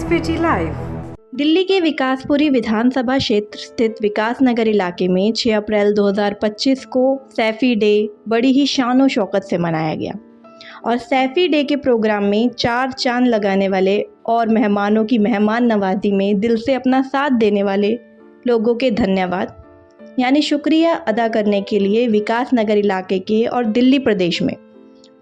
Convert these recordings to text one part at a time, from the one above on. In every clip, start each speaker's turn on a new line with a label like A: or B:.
A: SPT live.
B: Delhi के विकासपुरी विधानसभा क्षेत्र स्थित विकास नगर इलाके में 6 अप्रैल 2025 को सैफी डे बड़ी ही शान शौकत से मनाया गया और सैफी डे के प्रोग्राम में 4 चांद लगाने वाले और मेहमानों की मेहमान नवाजी में दिल से अपना साथ देने वाले लोगों के धन्यवाद यानी शुक्रिया अदा करने के लिए विकास नगर इलाके के और दिल्ली प्रदेश में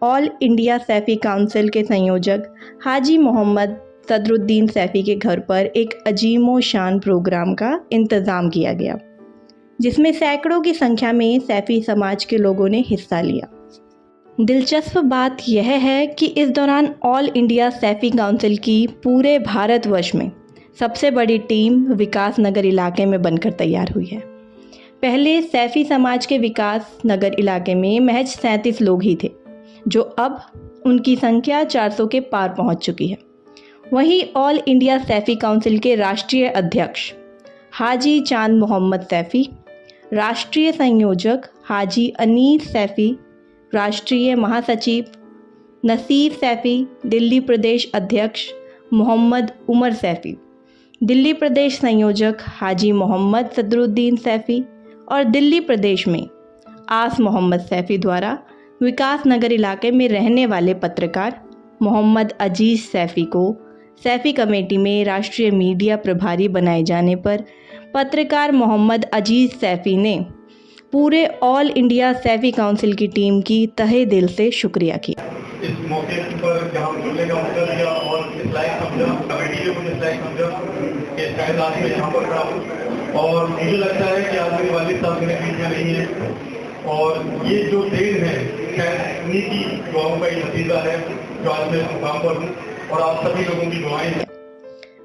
B: ऑल इंडिया सैफी काउंसिल के संयोजक हाजी मोहम्मद सदरुद्दीन सैफी के घर पर एक अजीमो शान प्रोग्राम का इंतज़ाम किया गया, जिसमें सैकड़ों की संख्या में सैफी समाज के लोगों ने हिस्सा लिया। दिलचस्प बात यह है कि इस दौरान ऑल इंडिया सैफी काउंसिल की पूरे भारतवर्ष में सबसे बड़ी टीम विकास नगर इलाके में बनकर तैयार हुई है। पहले सैफी समाज के विकास नगर इलाके में महज 37 लोग ही थे, जो अब उनकी संख्या 400 के पार पहुंच चुकी है। वहीं ऑल इंडिया सैफी काउंसिल के राष्ट्रीय अध्यक्ष हाजी चांद मोहम्मद सैफी, राष्ट्रीय संयोजक हाजी अनीस सैफी, राष्ट्रीय महासचिव नसीर सैफी, दिल्ली प्रदेश अध्यक्ष मोहम्मद उमर सैफी, दिल्ली प्रदेश संयोजक हाजी मोहम्मद सदरुद्दीन सैफी और दिल्ली प्रदेश में आस मोहम्मद सैफी द्वारा विकास नगर इलाके में रहने वाले पत्रकार मोहम्मद अजीज सैफी को सैफी कमेटी में राष्ट्रीय मीडिया प्रभारी बनाए जाने पर पत्रकार मोहम्मद अजीज सैफी ने पूरे ऑल इंडिया सैफी काउंसिल की टीम की तहे दिल से शुक्रिया किया।
C: इस मौके पर जहां जुड़ने का मौका दिया और इस लायक समझा, कमेटी को इस लायक समझा कि शायद आज मैं यहाँ पर खड़ा हूँ और मुझे लगता है कि आज मेरे वालिद साहब मेरे बीच में नहीं है और ये जो देन है शायद उन्हीं की दुआओं का ही नतीजा है जो आज मैं मुकाम पर हूँ और आप सभी लोगों की दुआएं हैं।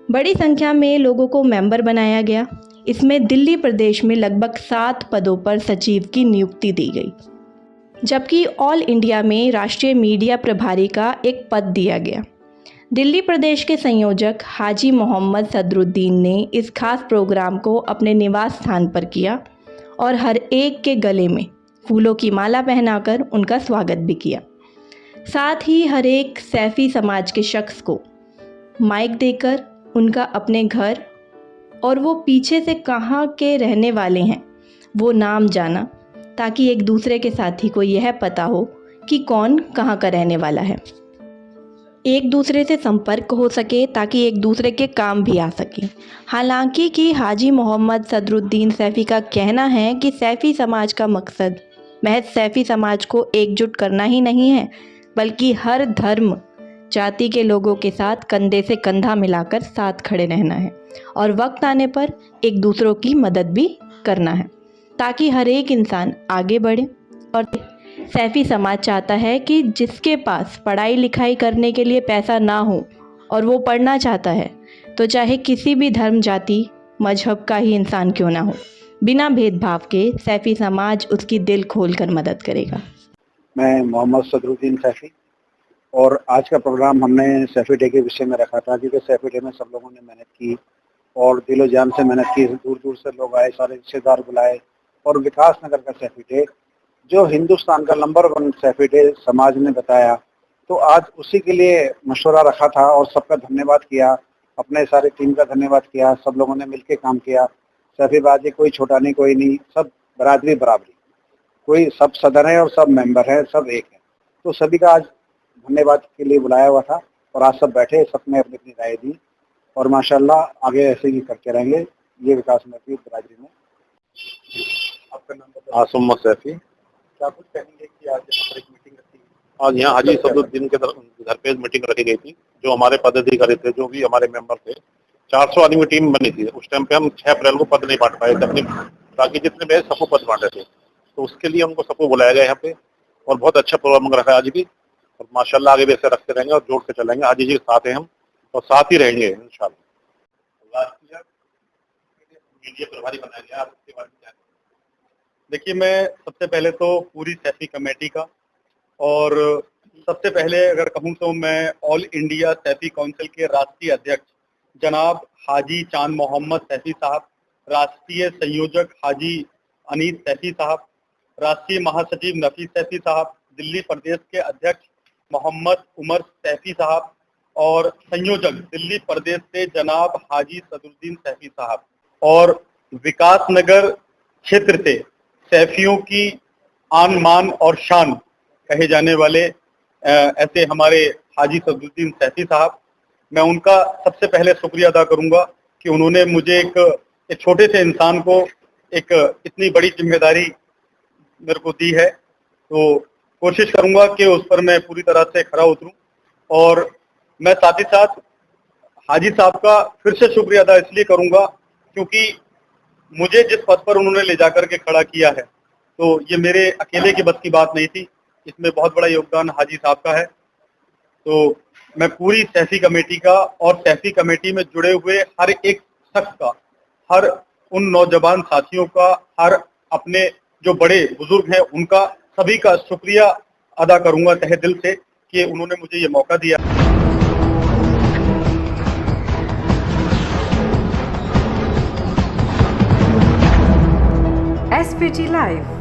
B: बड़ी संख्या में लोगों को मेंबर बनाया गया। इसमें दिल्ली प्रदेश में लगभग 7 पदों पर सचिव की नियुक्ति दी गई, जबकि ऑल इंडिया में राष्ट्रीय मीडिया प्रभारी का एक पद दिया गया। दिल्ली प्रदेश के संयोजक हाजी मोहम्मद सदरुद्दीन ने इस खास प्रोग्राम को अपने निवास स्थान पर किया और हर एक के गले में फूलों की माला पहनाकर उनका स्वागत भी किया। साथ ही हर एक सैफी समाज के शख्स को माइक देकर उनका अपने घर और वो पीछे से कहाँ के रहने वाले हैं वो नाम जाना, ताकि एक दूसरे के साथी को यह पता हो कि कौन कहाँ का रहने वाला है, एक दूसरे से संपर्क हो सके ताकि एक दूसरे के काम भी आ सके। हालांकि कि हाजी मोहम्मद सदरुद्दीन सैफी का कहना है कि सैफी समाज का मकसद महज सैफी समाज को एकजुट करना ही नहीं है, बल्कि हर धर्म जाति के लोगों के साथ कंधे से कंधा मिलाकर साथ खड़े रहना है और वक्त आने पर एक दूसरों की मदद भी करना है, ताकि हर एक इंसान आगे बढ़े। और सैफी समाज चाहता है कि जिसके पास पढ़ाई लिखाई करने के लिए पैसा ना हो और वो पढ़ना चाहता है, तो चाहे किसी भी धर्म जाति मजहब का ही इंसान क्यों ना हो, बिना भेदभाव के सैफी समाज उसकी दिल खोलकर मदद करेगा।
D: मैं मोहम्मद सदरुद्दीन सैफी और आज का प्रोग्राम हमने सैफी डे के विषय में रखा था, क्योंकि सैफी डे में सब लोगों ने मेहनत की और दिलो जान से मेहनत की। दूर दूर से लोग आए, सारे रिश्तेदार बुलाए और विकास नगर का सैफी डे जो हिंदुस्तान का नंबर 1 सैफी डे समाज ने बताया, तो आज उसी के लिए मशवरा रखा था और सबका धन्यवाद किया, अपने सारे टीम का धन्यवाद किया। सब लोगों ने मिलकर काम किया। सैफीबाजी कोई छोटा नहीं, कोई नहीं, सब बरादरी बराबरी, कोई सब सदर है और सब मेंबर है, सब एक है। तो सभी का आज धन्यवाद के लिए बुलाया हुआ था और आज सब बैठे, सबने अपनी अपनी राय दी और माशाल्लाह आगे ऐसे ही करते रहेंगे ये विकास नगर बरादरी में। आपका नाम?
C: आसम सैफी।
D: क्या कुछ कहेंगे कि आज एक मीटिंग रखी?
C: आज यहाँ हाजी सदरुद्दीन के घर पे मीटिंग रखी गई थी। जो हमारे पदाधिकारी थे, जो भी हमारे मेंबर थे, 400 आदमी की टीम बनी थी। उस टाइम पे हम 6 अप्रैल को पद नहीं बांट पाए थे अपने, बाकी जितने भी सबको पद बांटे थे, तो उसके लिए उनको सबको बुलाया गया यहाँ पे और बहुत अच्छा प्रोग्राम रखा है आज भी और माशाल्लाह आगे भी ऐसे रखते रहेंगे और जोड़ के चलेंगे। हाजी जी के साथ हैं हम और साथ ही रहेंगे इंशाल्लाह। राष्ट्रीय मीडिया प्रभारी बनाया गया, आप इसके बारे में क्या?
E: देखिए, मैं सबसे पहले तो पूरी सैफी कमेटी का और सबसे पहले अगर कहूँ तो मैं ऑल इंडिया सैफी काउंसिल के राष्ट्रीय अध्यक्ष जनाब हाजी चांद मोहम्मद सैफी साहब, राष्ट्रीय संयोजक हाजी अनीस सैफी साहब, राष्ट्रीय महासचिव नफीस सैफी साहब, दिल्ली प्रदेश के अध्यक्ष मोहम्मद उमर सैफी साहब, और संयोजक दिल्ली प्रदेश से जनाब हाजी सदरुद्दीन सैफी साहब, और विकास नगर क्षेत्र से सैफियों की आन मान और शान कहे जाने वाले ऐसे हमारे हाजी सदरुद्दीन सैफी साहब, मैं उनका सबसे पहले शुक्रिया अदा करूंगा कि उन्होंने मुझे एक छोटे से इंसान को एक इतनी बड़ी जिम्मेदारी मेरे को दी है। तो कोशिश करूंगा कि उस पर मैं पूरी तरह से खरा उतरूं, और मैं साथ ही साथ हाजी साहब का फिर से शुक्रिया अदा इसलिए करूंगा क्योंकि मुझे जिस पद पर उन्होंने ले जाकर के खड़ा किया है, तो ये मेरे अकेले की बस की बात नहीं थी, इसमें बहुत बड़ा योगदान हाजी साहब का है। तो मैं पूरी सैफी कमेटी का और सैफी कमेटी में जुड़े हुए हर एक शख्स का, हर उन नौजवान साथियों का, हर अपने जो बड़े बुजुर्ग हैं उनका, सभी का शुक्रिया अदा करूंगा तहे दिल से कि उन्होंने मुझे ये मौका दिया।
A: SPT Live